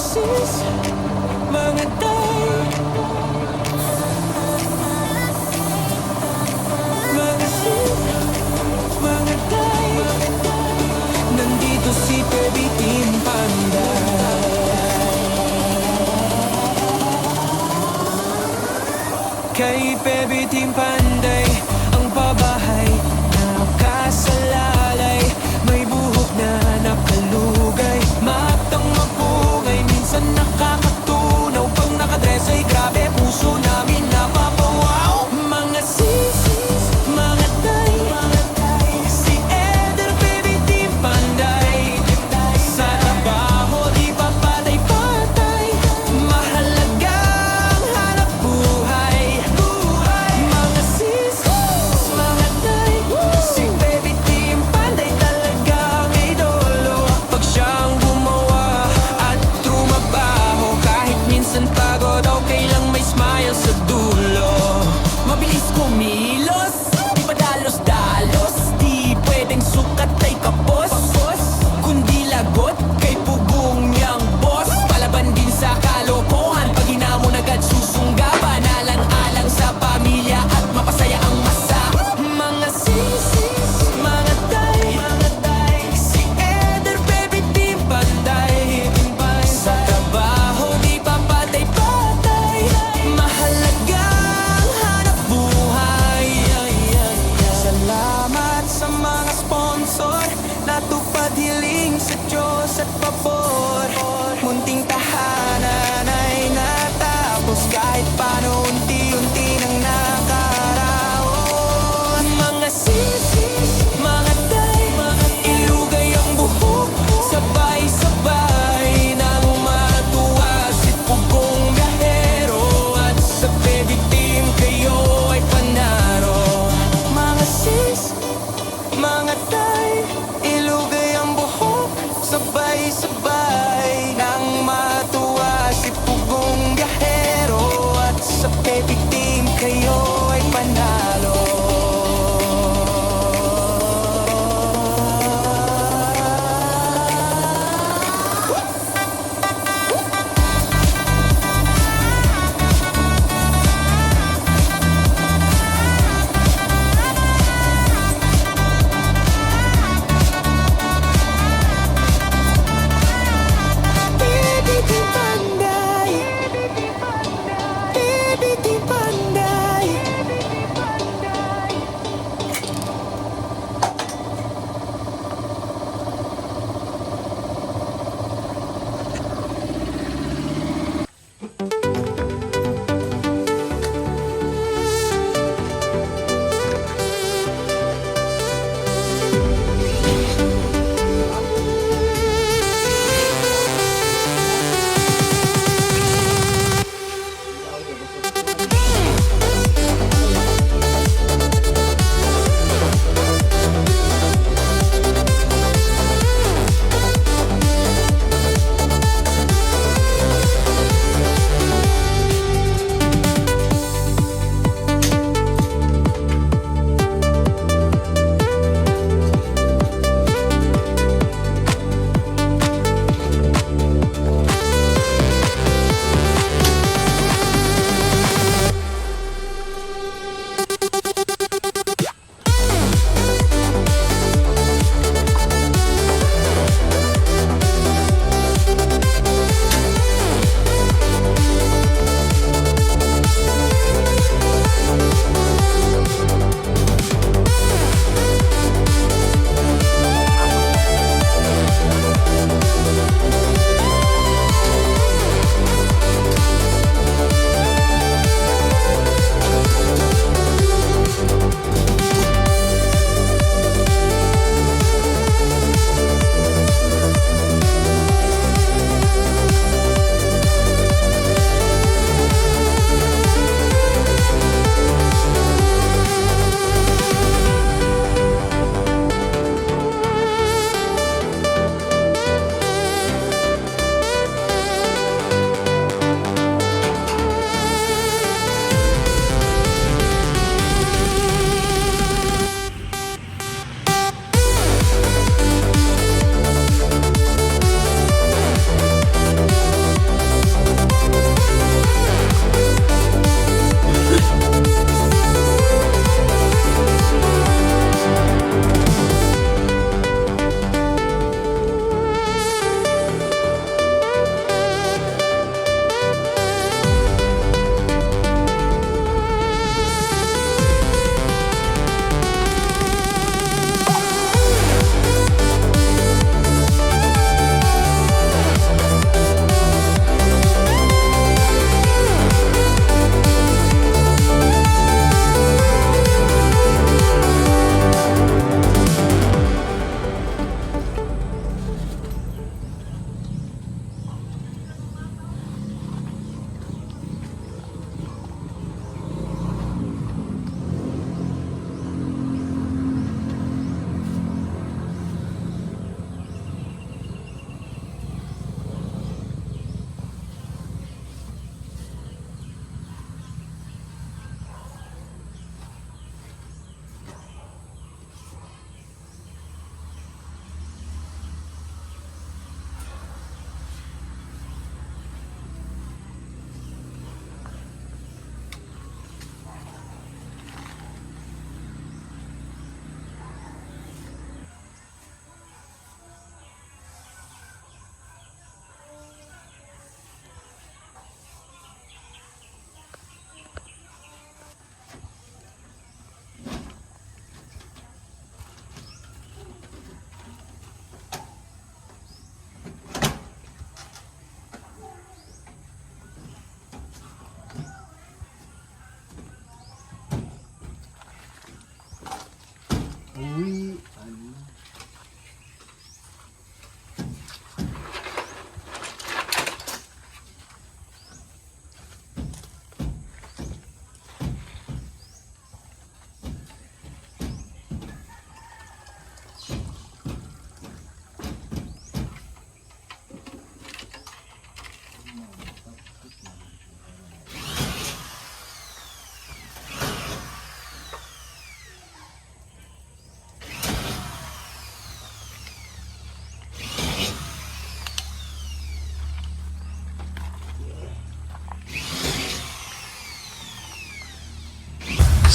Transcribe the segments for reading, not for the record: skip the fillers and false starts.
sis, mga tay, mga sis, mga tay. Nandito si Baby Team Panday. Kay Baby Team Panday ang pabahay nakasalalay, may buhok na nakalugay, matang mapugay, minsan nakakatunaw. Pag nakadress ay grabe, puso namin napapawaw. Mga sis, mga tay, si Eder, Baby Team Panday. Sa trabaho di pa patay-patay, mahalagang hanap buhay. Mga sis, mga tay, si Baby Team Panday talagang idolo. Pag siyang gumawa at trumabaho, kahit minsan pagod, okay lang may smile sa dulo. Mabilis kumilos, di padalos-dalos, di pwedeng sukat ay kapos, kundi lagot kay pugong niyang boss. Palaban din sa kalokohan, pag hinamon agad susunggaban, alang-alang sa pamilya at mapasaya ang masa. Mga sis, mga tay, si Eder, Baby Team Panday. Sa trabaho di pa patay-patay, mahalagang hanap buhay. Salamat sa mga sponsor, natupad hiling sa Diyos at pabor. Munting tahanan ay natapos, kahit paano unti-unti nang nakaraon. Mga sis, mga tay, ilugay ang buhok, sabay-sabay nang matuwa si pugong biyahero. At sa Baby Team kayo ay panaro. Mga sis, mga tay, ilugay ang buhok, sabay-sabay nang matuwa si pugong biyahero. At sa Baby Team kayo ay panalo.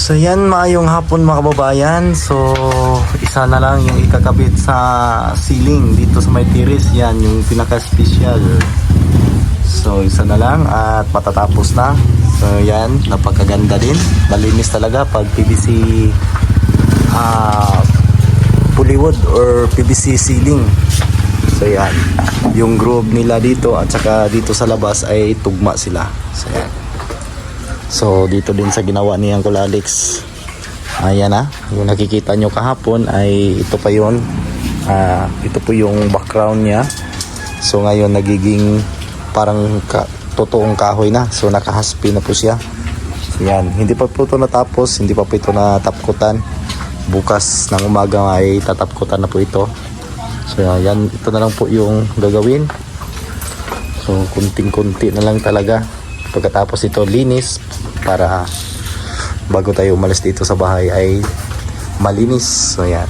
So yan, maayong hapon mga kababayan. So isa na lang yung ikakabit sa ceiling dito sa may terrace. Yan yung pinaka-special. So isa na lang at matatapos na. So yan, napakaganda din. Malinis talaga pag PVC plywood or PVC ceiling. So yan, yung groove nila dito at saka dito sa labas ay tugma sila. So yan. So dito din sa ginawa ni Uncle Alex, ayan na, yung nakikita nyo kahapon ay ito pa yun. Ito po yung background niya. So ngayon nagiging parang totoong kahoy na. So nakahaspi na po siya. So yan, hindi pa po ito natapos, hindi pa po ito natapkutan. Bukas ng umaga ay tatapkutan na po ito. So yan, ito na lang po yung gagawin. So kunting-kunti na lang talaga. Pagkatapos ito linis para bago tayo umalis dito sa bahay ay malinis. So yan.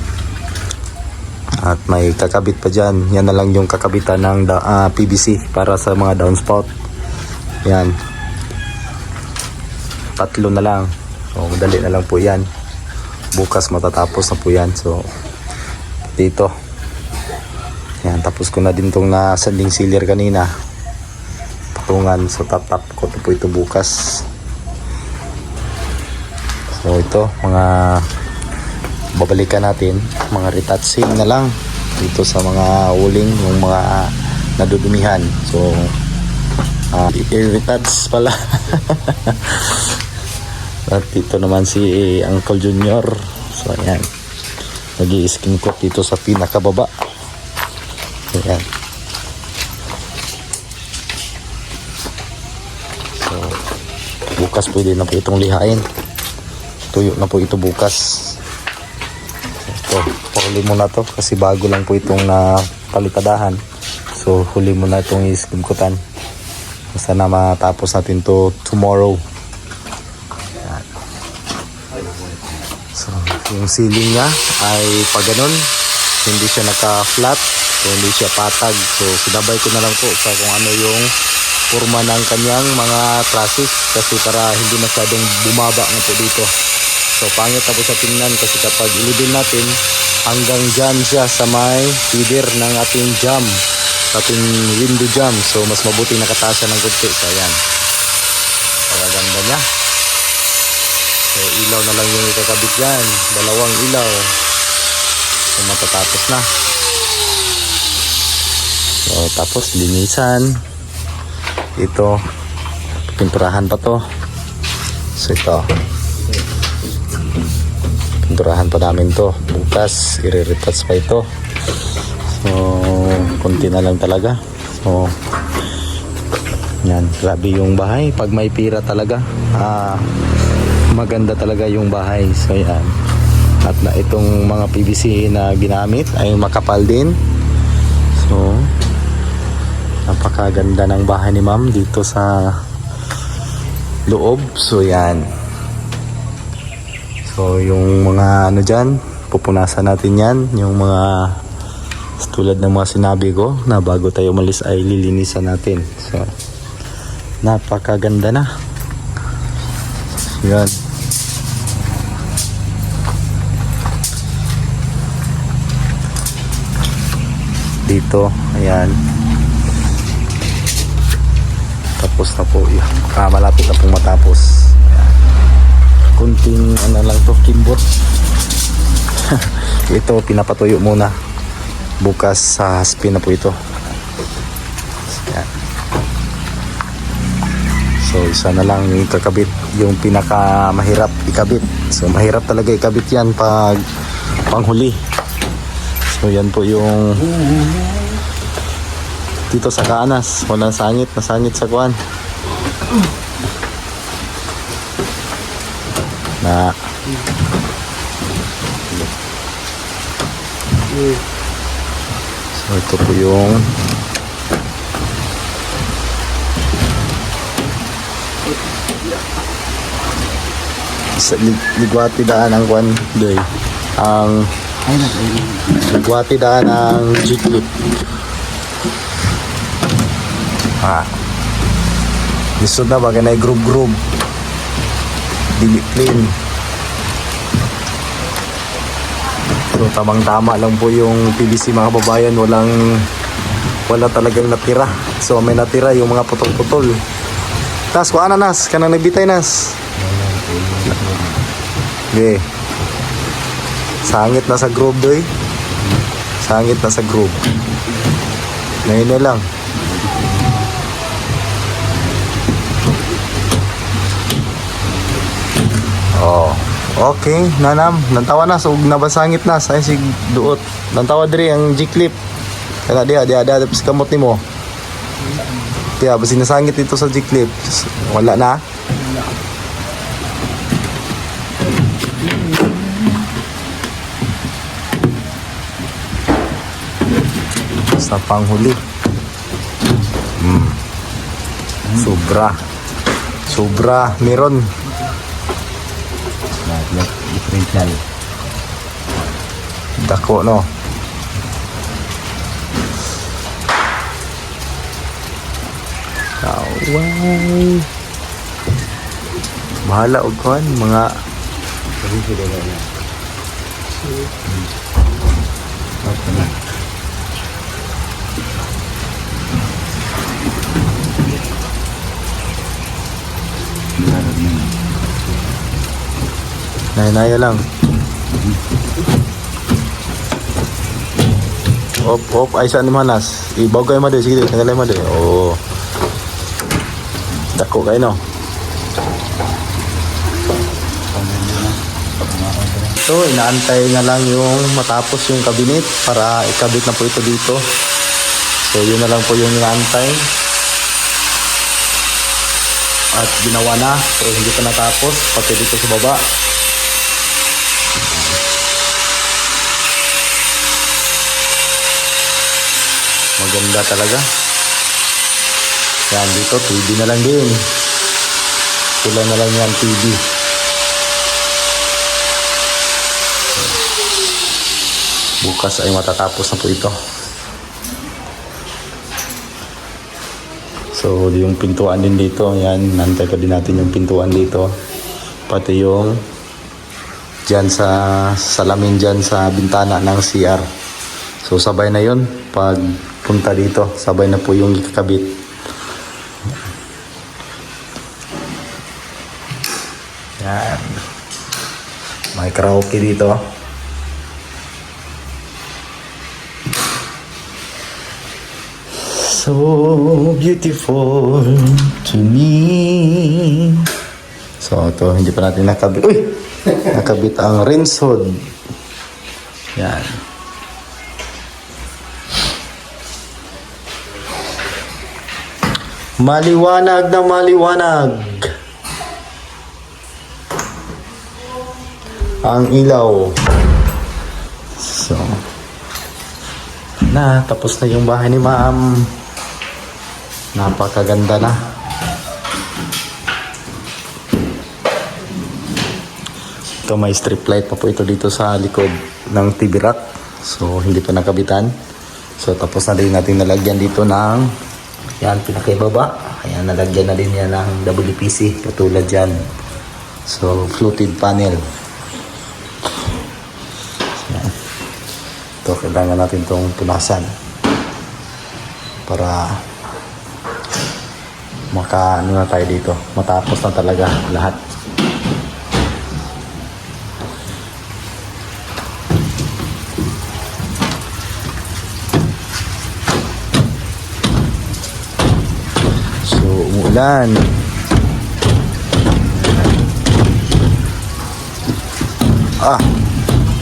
At may kakabit pa dyan. Yan na lang yung kakabitan ng PVC para sa mga downspout. Yan. 3 na lang. So madali na lang po yan. Bukas matatapos na po yan. So dito. Yan. Tapos ko na din tong nasanding sealer kanina. Patungan. So tatap ko po ito bukas. So ito mga babalikan natin, mga retouching na lang dito sa mga uling, yung mga nadudumihan. So i-retouch pala. At dito naman si Uncle Junior. So ayan, nag-i-skin coat dito sa pinakababa. Ayan. So bukas pwede na po itong lihain. Tuyo na po ito bukas. Ito, huli mo na to kasi bago lang po itong napalitadahan. So huli mo na itong iskimkutan. Sana matapos natin to tomorrow. Yan. So yung ceiling niya ay pag ganun, hindi siya naka-flat, so hindi siya patag. So sinabay ko na lang po sa kung ano yung forma ng kanyang mga trusses kasi para hindi masyadong bumaba na po dito. So pangit na po sa tingnan kasi kapag ilibin natin hanggang dyan siya sa may feeder ng ating jam, ating window jam. So mas mabuti nakataas siya ng kunti. So ayan, pagaganda niya. So ilaw na lang yung ikakabit dyan, 2 ilaw. So matatapos na. So tapos linisan. Ito, pinturahan pa to. So ito, pinturahan pa namin to. Bukas i-retouch pa ito. So konti na lang talaga. So yan, grabe yung bahay pag may pira talaga. Maganda talaga yung bahay. So yan, at na itong mga PVC na ginamit ay makapal din. So napakaganda ng bahay ni ma'am dito sa loob. So yan. So yung mga ano dyan, pupunasan natin yan. Yung mga tulad ng mga sinabi ko na bago tayo umalis ay lilinisan natin. So napakaganda na. Yan. Dito, ayan. Tapos na po. Malapit na pong matapos. Ayan. Kunting ano lang to, kimbot. Ito pinapatuyo muna. Bukas sa haspi na po ito. Ayan. So isa na lang yung kakabit, yung pinaka mahirap ikabit. So mahirap talaga ikabit yan pag panghuli. So yan po yung dito sa kaanas, walang sangit, nasangit sa kuan na. So ito po yung sa ligwati daan ang kuan doy, ang ligwati daan ang G-clip. Lisod na bagay na i-groove dili clean. So tamang-tama lang po yung PVC mga kababayan, wala talagang natira. So may natira yung mga putol-putol. Tas kuha na nas, kanang nagbitay nas. Okay. Sangit na sa groove doy. Sangit na sa groove. Ngayon na lang. Oh. Okay, nanam, nantawa na, so nabasangit na, sa sig duot. Nantawa diri ang G-clip. Kaya dia tapos kamot nimo. Kaya basi nasangit ito sa G-clip. Wala na. Sa panghuli. Sobra meron. Differential. Dako no. Kaway. Bahala og kuan mga Naya lang. Op, ay saan ni Manas? Ibaw kayo madi, sige, tanggalay madi. Oh. Dako kayo no. So, inaantay na lang yung matapos yung cabinet para ikabit na po ito dito. So, yun na lang po yung inaantay. At ginawa na, pero hindi pa natapos, pati dito sa baba. Maganda talaga. Yan, dito, TV na lang din. Sila na lang yan, TV. Bukas ay matatapos na po ito. So, yung pintuan din dito, yan, nantay pa din natin yung pintuan dito. Pati yung dyan sa salamin dyan sa bintana ng CR. So, sabay na yun. Pag punta dito, sabay na po yung ikakabit. Yan. May karaoke dito. So beautiful to me. So ito, hindi pa natin nakabit. Uy! Nakabit ang rinse hood. Yan. Maliwanag na maliwanag. Ang ilaw. So, tapos na yung bahay ni Ma'am. Napakaganda na. Ito may strip light pa po ito dito sa likod ng TV rack. So hindi pa nakabitan. So tapos na din natin nalagyan dito ng yan pinakibaba. Ayan, nalagyan na din yan ng WPC katulad dyan. So fluted panel. Yan. Ito kailangan natin itong punasan para ano na tayo dito, matapos na talaga lahat. So umuulan.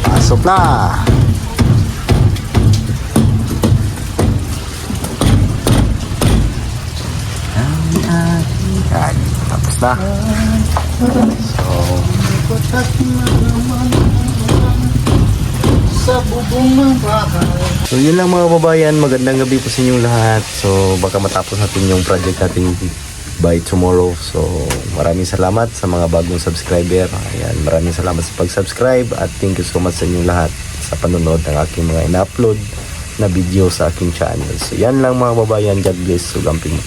Pasok na. Yan, tapos na. So yun lang mga babayan, magandang gabi po sa inyong lahat. So baka matapos natin yung project natin by tomorrow. So maraming salamat sa mga bagong subscriber. Ayan, maraming salamat sa pag-subscribe at thank you so much sa inyong lahat sa panonood ng aking mga ina-upload na video sa aking channel. So yan lang mga babayan, God bless. Sugamping mo